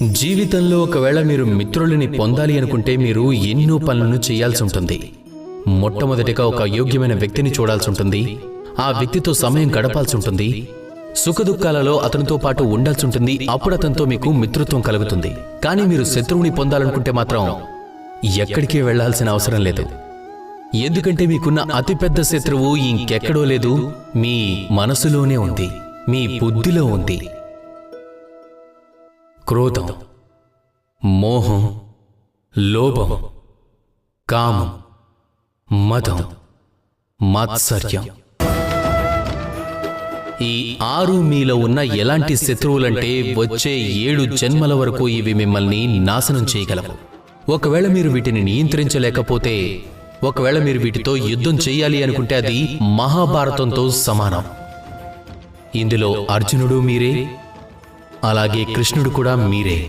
జీవితంలో ఒకవేళ మీరు మిత్రులని పొందాలి అనుకుంటే మీరు ఎన్నో పనులను చేయాల్సి ఉంటుంది. మొట్టమొదటిగా ఒక యోగ్యమైన వ్యక్తిని చూడాల్సి ఉంటుంది. ఆ వ్యక్తితో సమయం గడపాల్సి ఉంటుంది. సుఖదుఖాలలో అతనితో పాటు ఉండాల్సి ఉంటుంది. అప్పుడు అతనితో మీకు మిత్రత్వం కలుగుతుంది. కానీ మీరు శత్రువుని పొందాలనుకుంటే మాత్రం ఎక్కడికి వెళ్లాల్సిన అవసరం లేదు. ఎందుకంటే మీకున్న అతిపెద్ద శత్రువు ఇంకెక్కడో లేదు, మీ మనసులోనే ఉంది, మీ బుద్ధిలో ఉంది. క్రోధం, మోహం, లోభం, కామం, మదం, మాత్సర్యం. ఈ 6 మీలో ఉన్న ఎలాంటి శత్రువులంటే వచ్చే 7 జన్మల వరకు ఇవి మిమ్మల్ని నాశనం చేయగలవు. ఒకవేళ మీరు వీటిని నియంత్రించలేకపోతే, ఒకవేళ మీరు వీటితో యుద్ధం చేయాలి అనుకుంటే అది మహాభారతంతో సమానం. ఇందులో అర్జునుడు మీరే, అలాగే కృష్ణుడు కూడా మీరే.